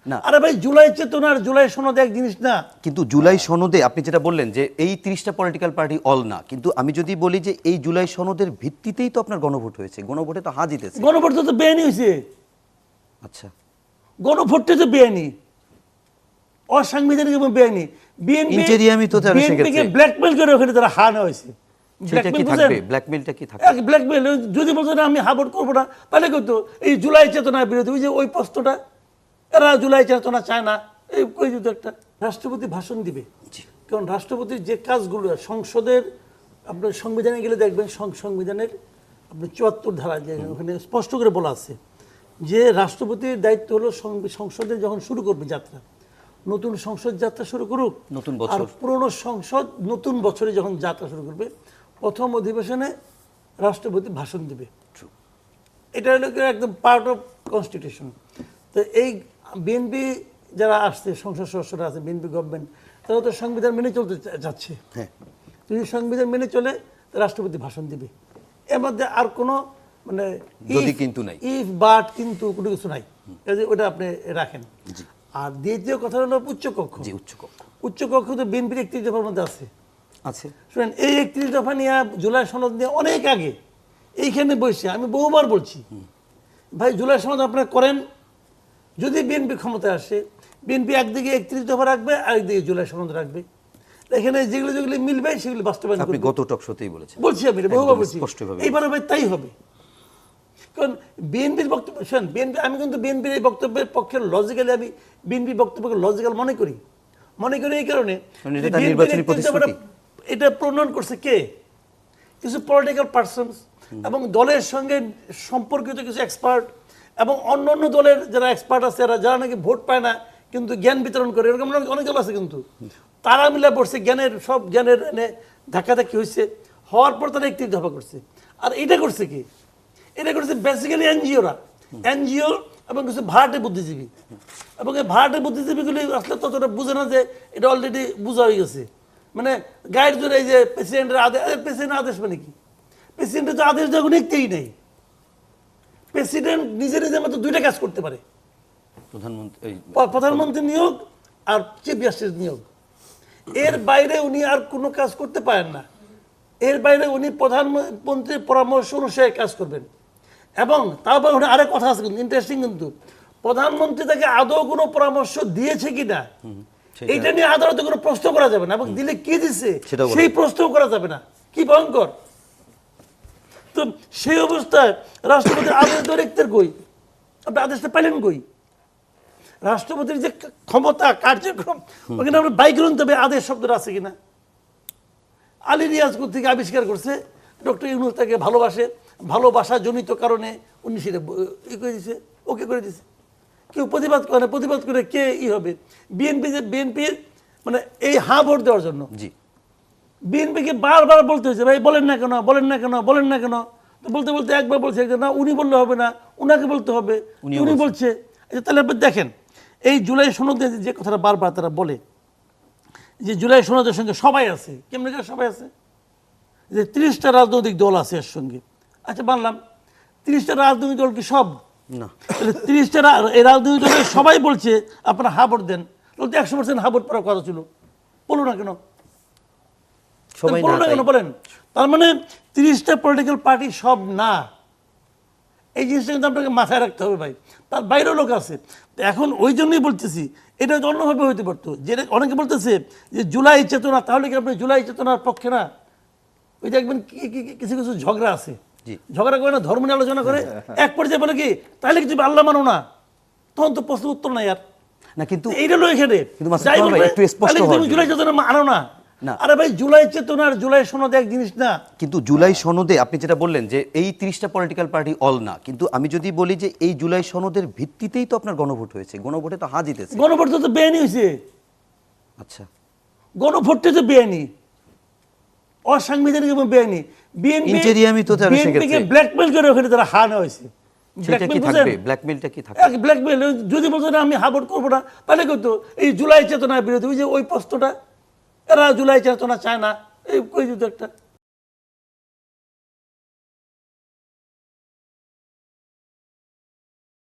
না। আরে ভাই জুলাই চেতনা আর জুলাই সনদ এক জিনিস না। কিন্তু জুলাই সনদে আপনি যেটা বললেন যে এই 30টা পলিটিক্যাল পার্টি অল না, কিন্তু আমি যদি বলি যে এই জুলাই সনদের ভিত্তিতেই তো আপনার গণভোট হয়েছে, গণভোটে তো হা জিতেছে। গণভোট তো বেআইনি হয়েছে। আচ্ছা, গণভোটটা তো বেআইনি, অসাংবিধানিক এবং বেআইনি। ইন্টেরিয়ামই তো তাহলে বিএনপিকে সেক্ষেত্রে ব্ল্যাকমেল করে ওখানে তারা হা নেওয়া হয়েছে। সেটা কি থাকবে? ব্ল্যাকমেলটা কি থাকবে? ব্ল্যাকমেল যদি বলতো না আমি হাবট করবো না, তাহলে কিন্তু এই জুলাই চেতনার বিরোধী ওই যে ওই প্রশ্নটা, এরা জুলাই চেতনা চায় না, এই ওই যদি একটা রাষ্ট্রপতি ভাষণ দিবে। কারণ রাষ্ট্রপতির যে কাজগুলো সংসদের, আপনার সংবিধানে গেলে দেখবেন সংবিধানের আপনার 74 ধারা যে ওখানে স্পষ্ট করে বলা আছে যে রাষ্ট্রপতির দায়িত্ব হলো সংসদে যখন শুরু করবে যাত্রা, নতুন সংসদ যাত্রা শুরু করুক, নতুন আর বছর পুরনো সংসদ নতুন বছরে যখন যাত্রা শুরু করবে প্রথম অধিবেশনে রাষ্ট্রপতি ভাষণ দিবে। এটা হলো একদম পার্ট অফ কনস্টিটিউশন। তো এই বিএনপি যারা আসছে, সংসদ সদস্যরা আছে, বিএনপি গভর্নমেন্ট, তারা তো সংবিধান মেনে চলতে যাচ্ছে। হ্যাঁ, যদি সংবিধান মেনে চলে রাষ্ট্রপতি ভাষণ দিবে। এর মধ্যে আর কোনো মানে যদি কিন্তু নাই, ইফ বাট কিন্তু কোনো কিছু নাই, ওটা আপনি রাখেন। জি। আর দ্বিতীয় কথা হলো উচ্চকক্ষ। জি, উচ্চকক্ষ। উচ্চকক্ষ তো বিএনপির 31 দফার মধ্যে আছে। আছে। শুনেন, এই 31 দফা নিয়ে জুলাই সনদ নিয়ে অনেক আগে এইখানে বসে আমি বহুবার বলছি, ভাই জুলাই সনদ আপনারা করেন। যদি বিএনপি ক্ষমতায় আসে, বিএনপি একদিকে 31 দফা রাখবে, আরেকদিকে জুলাই সনদ রাখবে। এখানে যেগুলো যেগুলো মিলবে সেগুলো বাস্তবায়ন আপনি করবে। গত টক শোতেই বলেছেন। বলছি আমি বহুবার বলছি, স্পষ্টভাবে এইবার ভাই তাই হবে। কারণ বিএনপির বক্তব্য শোনেন, বিএনপি, আমি কিন্তু বিএনপির এই বক্তব্যের পক্ষে লজিক্যালি আমি বিএনপির বক্তব্যকে লজিক্যাল মনে করি এই কারণে এটা প্রণয়ন করছে কে? কিছু পলিটিক্যাল পারসনস এবং দলের সঙ্গে সম্পর্কিত কিছু এক্সপার্ট এবং অন্য অন্য দলের যারা এক্সপার্ট আছে, যারা নাকি ভোট পায় না কিন্তু জ্ঞান বিতরণ করে, এরকম অনেক দল আছে। কিন্তু তারা মিলে পড়ছে, সব জ্ঞানের ধাক্কাধাক্কি হয়েছে, হওয়ার পর তারা 31 দফা করছে। আর এটা করছে কি? এটা করছে বেসিক্যালি এনজিও এবং কিছু ভাড়াটে বুদ্ধিজীবী। এবং এই ভাড়াটে বুদ্ধিজীবীগুলি আসলে ততটা বুঝে না যে এটা অলরেডি বোঝা হয়ে গেছে। মানে গাইড জোরে এই যে প্রেসিডেন্টের আদেশ, প্রেসিডেন্টের আদেশ মানে কি? প্রেসিডেন্টের তো আদেশ যখন একটাই নেই। প্রেসিডেন্ট নিজে নিজের মতো দুইটা কাজ করতে পারে, প্রধানমন্ত্রী নিয়োগ আর চিফ জাস্টিস নিয়োগ। এর বাইরে উনি আর কোনো কাজ করতে পারেন না। এর বাইরে উনি প্রধানমন্ত্রীর পরামর্শ অনুসারে কাজ করবেন। এবং তারপর উনি আরেক কথা আছে কিন্তু ইন্টারেস্টিং, কিন্তু প্রধানমন্ত্রী তাকে আদৌ কোনো পরামর্শ দিয়েছে কিনা এইটা নিয়ে আদালতে কোনো প্রশ্ন করা যাবে না, এবং দিলে কি দিচ্ছে সেই প্রশ্ন করা যাবে না। কি ভয়ঙ্কর! তো সেই অবস্থায় রাষ্ট্রপতির আদেশ দৈরিক্তের কই? আপনি আদেশটা পেলেন কই? রাষ্ট্রপতির যে ক্ষমতা, কার্যক্রম, ওখানে আমরা বাইক গ্রন্থ আদেশ শব্দটা আছে কিনা? আলী রিয়াজ থেকে আবিষ্কার করছে, ডক্টর ইউনূস তাকে ভালোবাসা জনিত কারণে উনি সেটা করে দিছে, ওকে করে দিছে। কেউ প্রতিবাদ করে কে হবে? বিএনপির মানে এই হাঁ ভোট দেওয়ার জন্য বিএনপিকে বারবার বলতে হয়েছে, ভাই বলেন না কেন, তো বলতে বলতে একবার বলছে না উনি বললে হবে না, উনাকে বলতে হবে, উনি বলছে। তাহলে আপনি দেখেন এই জুলাই সনদে যে কথাটা বারবার তারা বলে যে জুলাই সনদের সঙ্গে সবাই আছে। কেমন সবাই আছে? যে 30টা রাজনৈতিক দল আছে এর সঙ্গে। আচ্ছা মানলাম, 30টা রাজনৈতিক দল কি সব না? 30টা এই রাজনৈতিক দলের সবাই বলছে আপনারা হা ভোট দেন, বলতে 100% হা ভোট করার কথা ছিল, বলো না কেন? বলেন। তার মানে 30টা পলিটিক্যাল পার্টি সব না। এই জিনিসটা কিন্তু আপনাকে মাথায় রাখতে হবে ভাই। তার বাইরেও লোক আছে। এখন ওই জন্যই বলতেছি এটা অন্যভাবে হইতে পারতো। যেটা অনেকে বলতেছে যে জুলাই চেতনা, তাহলে কি আপনি জুলাই চেতনার পক্ষে না? ওই দেখবেন কিছু কিছু ঝগড়া আছে, ঝগড়া করে না, ধর্ম নিয়ে আলোচনা করে, এক পর্যায়ে বলে কি তাহলে কি তুমি আল্লাহ মানো না? তখন তো প্রশ্ন উত্তর নাই আর না। কিন্তু এইটা হলো এখানে তুমি জুলাই চেতনা মানো না। আরে ভাই জুলাই চেতনা আর জুলাই সনদ এক জিনিস না। কিন্তু জুলাই সনদে আপনি যেটা বললেন যে এই 30টা পলিটিক্যাল পার্টি অল না, কিন্তু আমি যদি বলি যে এই জুলাই সনদের ভিত্তিতেই তো আপনার গণভোট হয়েছে, গণভোটে তো হা জিতেছে। গণভোট তো বেআইনি হয়েছে। আচ্ছা, গণভোটটা তো বেআইনি, অসাংবিধানিক এবং বেআইনি। ইন্টেরিয়ামই তো তাহলে সেক্ষেত্রে ব্ল্যাকমেল করে ওখানে তারা হা নেওয়া হয়েছে। সেটা কি থাকবে? ব্ল্যাকমেলটা কি থাকবে? ব্ল্যাকমেল যদি বলতো না আমি হাবট করবো না, তাহলে কিন্তু এই জুলাই চেতনার বিরোধী ওই যে ওই প্রশ্নটা, এরা জুলাই চেতনা চায় না, এই কই যদি একটা